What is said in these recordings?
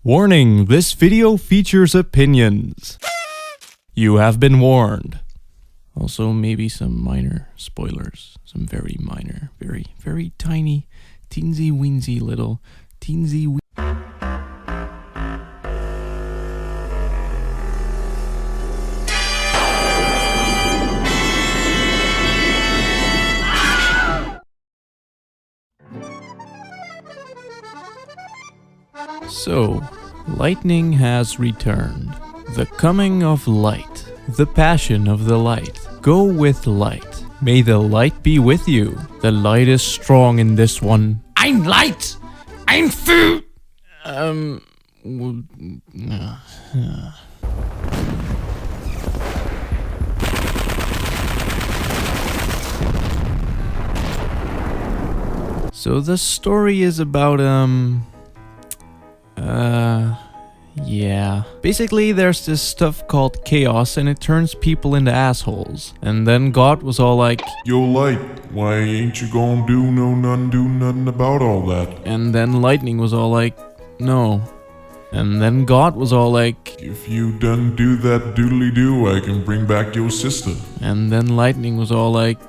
Warning, this video features opinions. You have been warned. Also, maybe some minor spoilers. Some very minor, very tiny, teensy-weensy little, teensy-wee. So, lightning has returned. The coming of light. The passion of the light. Go with light. May the light be with you. The light is strong in this one. I'm light! I'm food! So the story is about, yeah. Basically, there's this stuff called chaos and it turns people into assholes. And then God was all like, "Yo, light, why ain't you gonna do nothing about all that?" And then lightning was all like, no. And then God was all like, "If you done do that doodly-doo, I can bring back your sister." And then lightning was all like,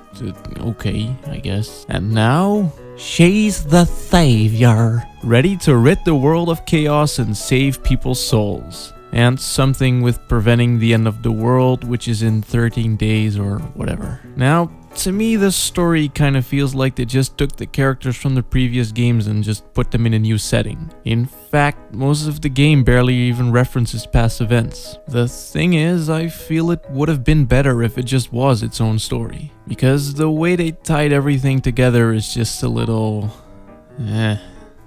okay, I guess. And now, she's the savior, ready to rid the world of chaos and save people's souls. And something with preventing the end of the world, which is in 13 days or whatever. Now, to me, this story kind of feels like they just took the characters from the previous games and just put them in a new setting. In fact, most of the game barely even references past events. The thing is, I feel it would have been better if it just was its own story. Because the way they tied everything together is just a little...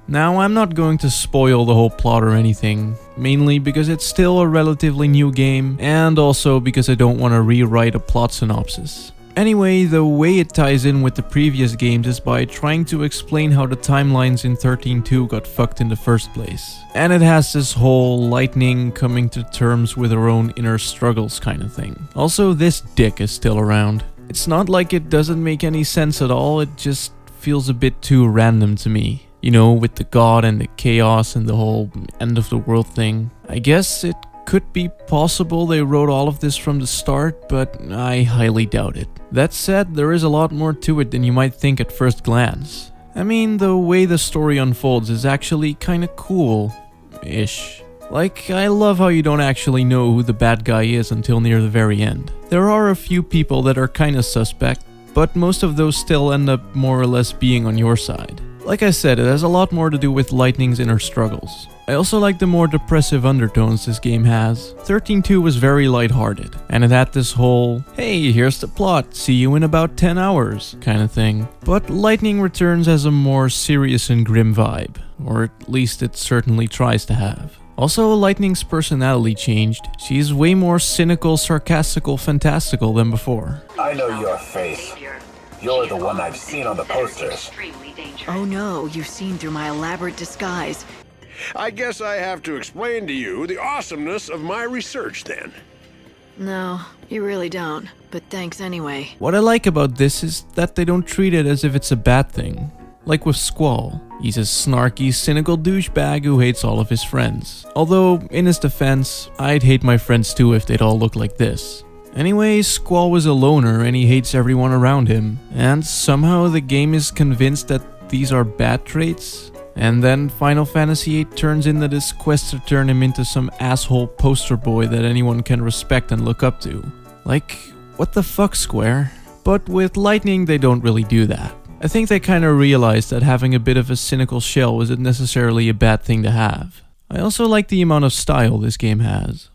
Now, I'm not going to spoil the whole plot or anything, mainly because it's still a relatively new game, and also because I don't want to rewrite a plot synopsis. Anyway, the way it ties in with the previous games is by trying to explain how the timelines in 13.2 got fucked in the first place. And it has this whole lightning coming to terms with her own inner struggles kind of thing. Also, this dick is still around. It's not like it doesn't make any sense at all, it just feels a bit too random to me. You know, with the god and the chaos and the whole end of the world thing. I guess it could be possible they wrote all of this from the start, but I highly doubt it. That said, there is a lot more to it than you might think at first glance. I mean, the way the story unfolds is actually kinda cool-ish. Like, I love how you don't actually know who the bad guy is until near the very end. There are a few people that are kinda suspect, but most of those still end up more or less being on your side. Like I said, it has a lot more to do with Lightning's inner struggles. I also like the more depressive undertones this game has. 13.2 was very lighthearted, and it had this whole, hey, here's the plot, see you in about 10 hours kind of thing. But Lightning Returns has a more serious and grim vibe, or at least it certainly tries to have. Also, Lightning's personality changed. She's way more cynical, sarcastical, fantastical than before. I know your face. You're the one I've seen on the posters. Oh no, you've seen through my elaborate disguise. I guess I have to explain to you the awesomeness of my research then. No, you really don't. But thanks anyway. What I like about this is that they don't treat it as if it's a bad thing. Like with Squall. He's a snarky, cynical douchebag who hates all of his friends. Although, in his defense, I'd hate my friends too if they'd all look like this. Anyway, Squall was a loner and he hates everyone around him. And somehow the game is convinced that these are bad traits. And then Final Fantasy VIII turns into this quest to turn him into some asshole poster boy that anyone can respect and look up to. Like, what the fuck, Square? But with Lightning, they don't really do that. I think they kinda realized that having a bit of a cynical shell isn't necessarily a bad thing to have. I also like the amount of style this game has.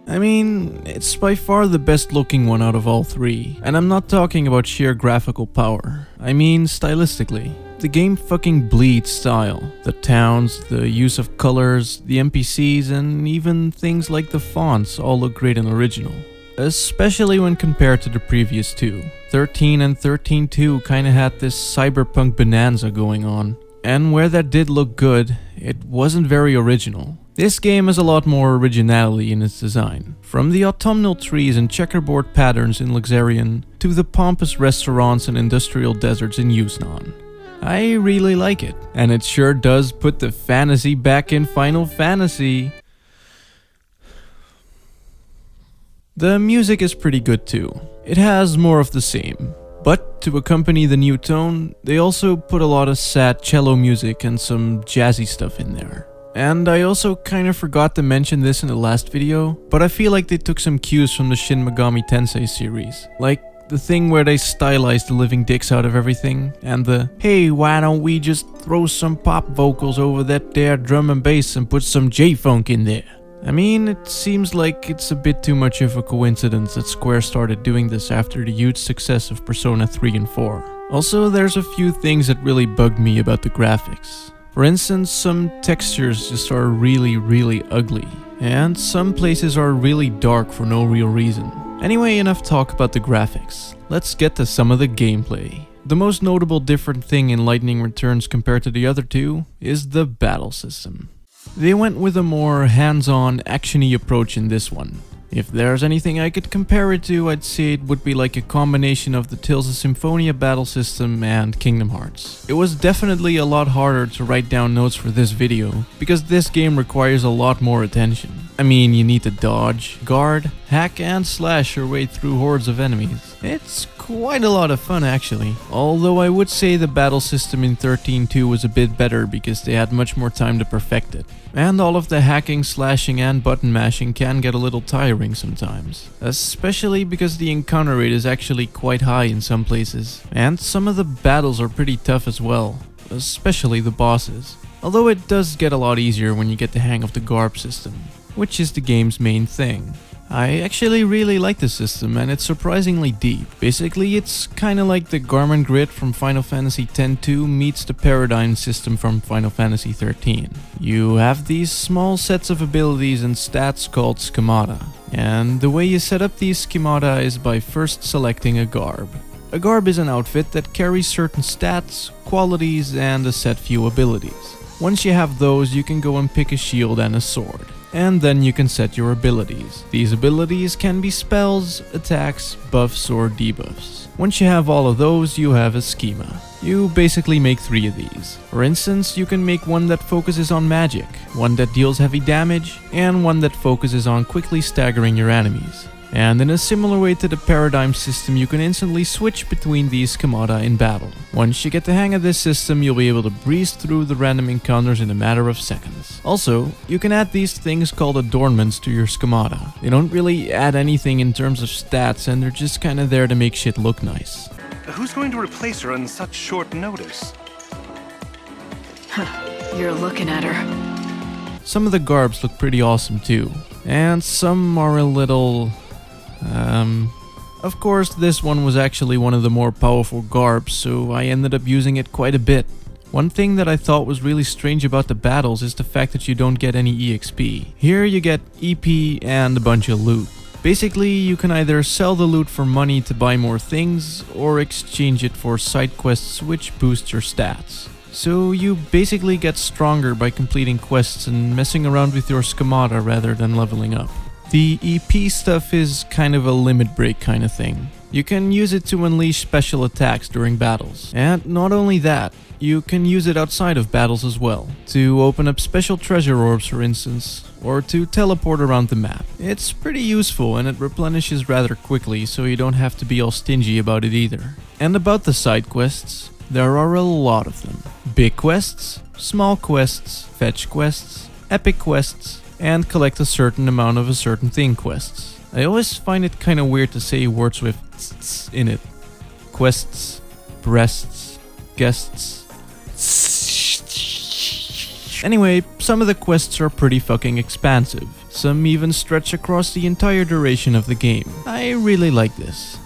I mean, it's by far the best looking one out of all three. And I'm not talking about sheer graphical power. I mean stylistically. The game fucking bleeds style. The towns, the use of colors, the NPCs, and even things like the fonts all look great and original. Especially when compared to the previous two. 13 and 13.2 kinda had this cyberpunk bonanza going on. And where that did look good, it wasn't very original. This game has a lot more originality in its design. From the autumnal trees and checkerboard patterns in Luxarian to the pompous restaurants and industrial deserts in Yusnan. I really like it, and it sure does put the fantasy back in Final Fantasy. The music is pretty good too. It has more of the same. But to accompany the new tone, they also put a lot of sad cello music and some jazzy stuff in there. And I also kind of forgot to mention this in the last video, but I feel like they took some cues from the Shin Megami Tensei series. Like the thing where they stylized the living dicks out of everything, and the hey, why don't we just throw some pop vocals over that there drum and bass and put some J-Funk in there? I mean, it seems like it's a bit too much of a coincidence that Square started doing this after the huge success of Persona 3 and 4. Also, there's a few things that really bugged me about the graphics. For instance, some textures just are really ugly, and some places are really dark for no real reason. Anyway, enough talk about the graphics. Let's get to some of the gameplay. The most notable different thing in Lightning Returns compared to the other two is the battle system. They went with a more hands-on, action-y approach in this one. If there's anything I could compare it to, I'd say it would be like a combination of the Tales of Symphonia battle system and Kingdom Hearts. It was definitely a lot harder to write down notes for this video, because this game requires a lot more attention. I mean, you need to dodge, guard, hack and slash your way through hordes of enemies. It's quite a lot of fun actually, although I would say the battle system in 13.2 was a bit better because they had much more time to perfect it. And all of the hacking, slashing and button mashing can get a little tiring sometimes, especially because the encounter rate is actually quite high in some places, and some of the battles are pretty tough as well, especially the bosses. Although it does get a lot easier when you get the hang of the Garb system, which is the game's main thing. I actually really like the system and it's surprisingly deep. Basically, it's kinda like the Garmin Grid from Final Fantasy X-2 meets the Paradigm system from Final Fantasy XIII. You have these small sets of abilities and stats called schemata, and the way you set up these schemata is by first selecting a garb. A garb is an outfit that carries certain stats, qualities, and a set few abilities. Once you have those, you can go and pick a shield and a sword. And then you can set your abilities. These abilities can be spells, attacks, buffs, or debuffs. Once you have all of those, you have a schema. You basically make 3 of these. For instance, you can make one that focuses on magic, one that deals heavy damage, and one that focuses on quickly staggering your enemies. And in a similar way to the Paradigm system, you can instantly switch between these schemata in battle. Once you get the hang of this system, you'll be able to breeze through the random encounters in a matter of seconds. Also, you can add these things called adornments to your schemata. They don't really add anything in terms of stats, and they're just kinda there to make shit look nice. Who's going to replace her on such short notice? You're looking at her. Some of the garbs look pretty awesome too, and some are a little... Of course, this one was actually one of the more powerful garbs, so I ended up using it quite a bit. One thing that I thought was really strange about the battles is the fact that you don't get any EXP. Here you get EP and a bunch of loot. Basically, you can either sell the loot for money to buy more things, or exchange it for side quests which boost your stats. So you basically get stronger by completing quests and messing around with your schemata rather than leveling up. The EP stuff is kind of a limit break kind of thing. You can use it to unleash special attacks during battles. And not only that, you can use it outside of battles as well. To open up special treasure orbs for instance, or to teleport around the map. It's pretty useful and it replenishes rather quickly, so you don't have to be all stingy about it either. And about the side quests, there are a lot of them. Big quests, small quests, fetch quests, epic quests, and collect a certain amount of a certain thing quests. I always find it kinda weird to say words with tss in it. Quests, breasts, guests. Anyway, some of the quests are pretty fucking expansive. Some even stretch across the entire duration of the game. I really like this.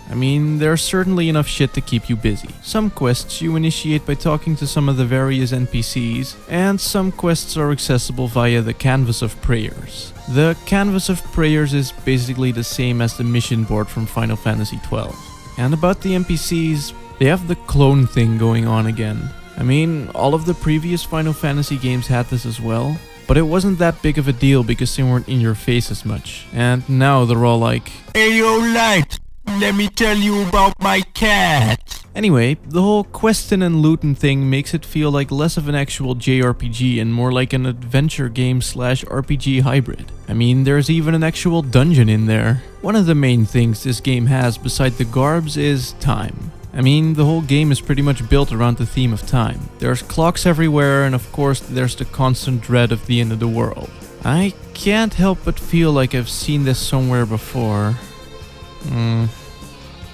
I mean, there's certainly enough shit to keep you busy. Some quests you initiate by talking to some of the various NPCs, and some quests are accessible via the Canvas of Prayers. The Canvas of Prayers is basically the same as the mission board from Final Fantasy XII. And about the NPCs, they have the clone thing going on again. I mean, all of the previous Final Fantasy games had this as well, But it wasn't that big of a deal because they weren't in your face as much. And now they're all like, "Hey yo, Light, let me tell you about my cat." Anyway, the whole questing and looting thing makes it feel like less of an actual JRPG and more like an adventure game slash RPG hybrid. I mean, there's even an actual dungeon in there. One of the main things this game has beside the garbs is time. I mean, the whole game is pretty much built around the theme of time. There's clocks everywhere, and of course there's the constant dread of the end of the world. I can't help but feel like I've seen this somewhere before.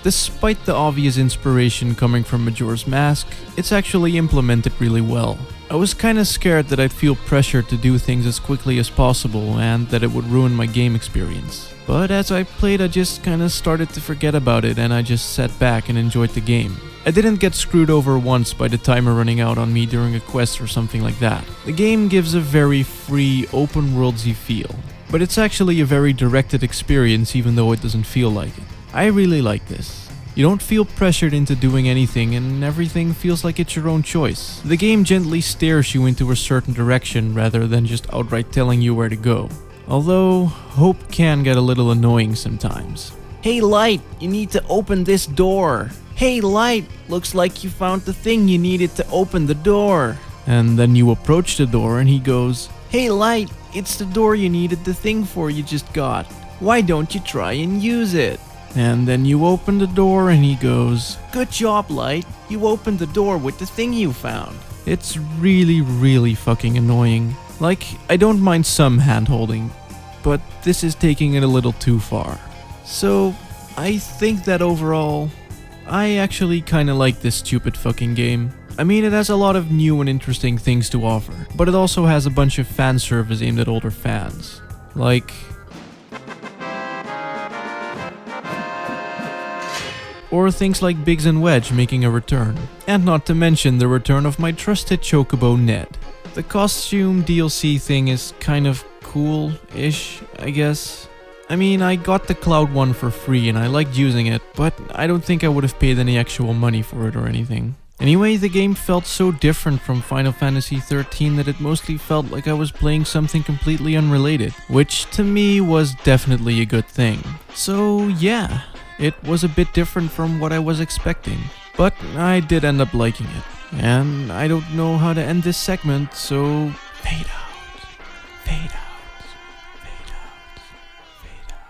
Despite the obvious inspiration coming from Majora's Mask, it's actually implemented really well. I was kinda scared that I'd feel pressured to do things as quickly as possible and that it would ruin my game experience. But as I played, I just kinda started to forget about it and I just sat back and enjoyed the game. I didn't get screwed over once by the timer running out on me during a quest or something like that. The game gives a very free, open-worldsy feel, but it's actually a very directed experience even though it doesn't feel like it. I really like this. You don't feel pressured into doing anything and everything feels like it's your own choice. The game gently steers you into a certain direction rather than just outright telling you where to go. Although, hope can get a little annoying sometimes. "Hey Light, you need to open this door. Hey Light, looks like you found the thing you needed to open the door." And then you approach the door and he goes, "Hey Light, it's the door you needed the thing for you just got. Why don't you try and use it?" And then you open the door and he goes, "Good job, Light. You opened the door with the thing you found." It's really fucking annoying. Like, I don't mind some hand-holding, but this is taking it a little too far. So, I think that overall, I actually kinda like this stupid fucking game. I mean, it has a lot of new and interesting things to offer, but it also has a bunch of fan service aimed at older fans. Like, or things like Biggs and Wedge making a return. And not to mention the return of my trusted Chocobo Ned. The costume DLC thing is kind of cool-ish, I guess. I mean, I got the Cloud one for free and I liked using it, but I don't think I would have paid any actual money for it or anything. Anyway, the game felt so different from Final Fantasy XIII that it mostly felt like I was playing something completely unrelated, which to me was definitely a good thing. So yeah. It was a bit different from what I was expecting, but I did end up liking it. And I don't know how to end this segment, so fade out, fade out, fade out, fade out, fade out.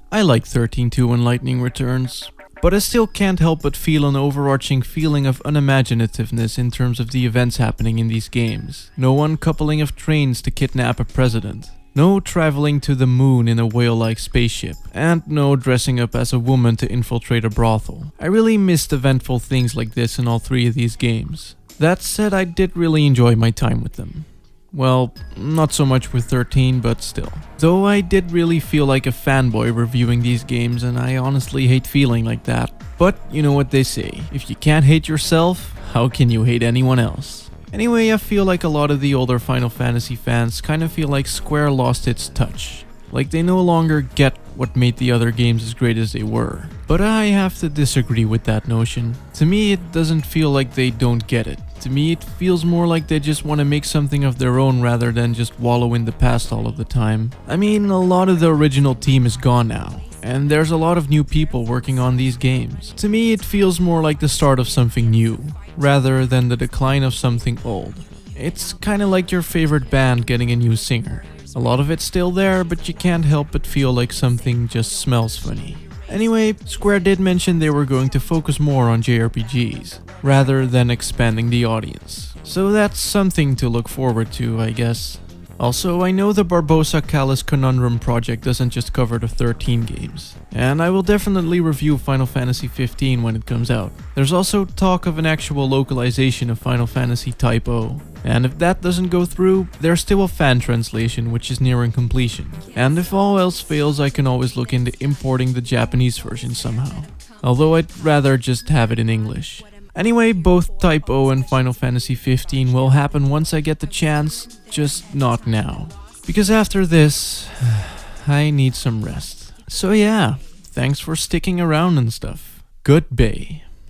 I like 13-2 when Lightning returns, but I still can't help but feel an overarching feeling of unimaginativeness in terms of the events happening in these games. No uncoupling of trains to kidnap a president. No traveling to the moon in a whale-like spaceship. And no dressing up as a woman to infiltrate a brothel. I really missed eventful things like this in all three of these games. That said, I did really enjoy my time with them. Well, not so much with 13, but still. Though I did really feel like a fanboy reviewing these games, and I honestly hate feeling like that. But you know what they say, if you can't hate yourself, how can you hate anyone else? Anyway, I feel like a lot of the older Final Fantasy fans kind of feel like Square lost its touch. Like they no longer get what made the other games as great as they were. But I have to disagree with that notion. To me, it doesn't feel like they don't get it. To me, it feels more like they just want to make something of their own rather than just wallow in the past all of the time. I mean, a lot of the original team is gone now, and there's a lot of new people working on these games. To me, it feels more like the start of something new, rather than the decline of something old. It's kinda like your favorite band getting a new singer. A lot of it's still there, but you can't help but feel like something just smells funny. Anyway, Square did mention they were going to focus more on JRPGs, rather than expanding the audience. So that's something to look forward to, I guess. Also, I know the Barbossa Callis Conundrum project doesn't just cover the 13 games, and I will definitely review Final Fantasy 15 when it comes out. There's also talk of an actual localization of Final Fantasy Type O, and if that doesn't go through, there's still a fan translation which is nearing completion. And if all else fails, I can always look into importing the Japanese version somehow, although I'd rather just have it in English. Anyway, both Type O and Final Fantasy 15 will happen once I get the chance, just not now. Because after this, I need some rest. So yeah, thanks for sticking around and stuff. Goodbye.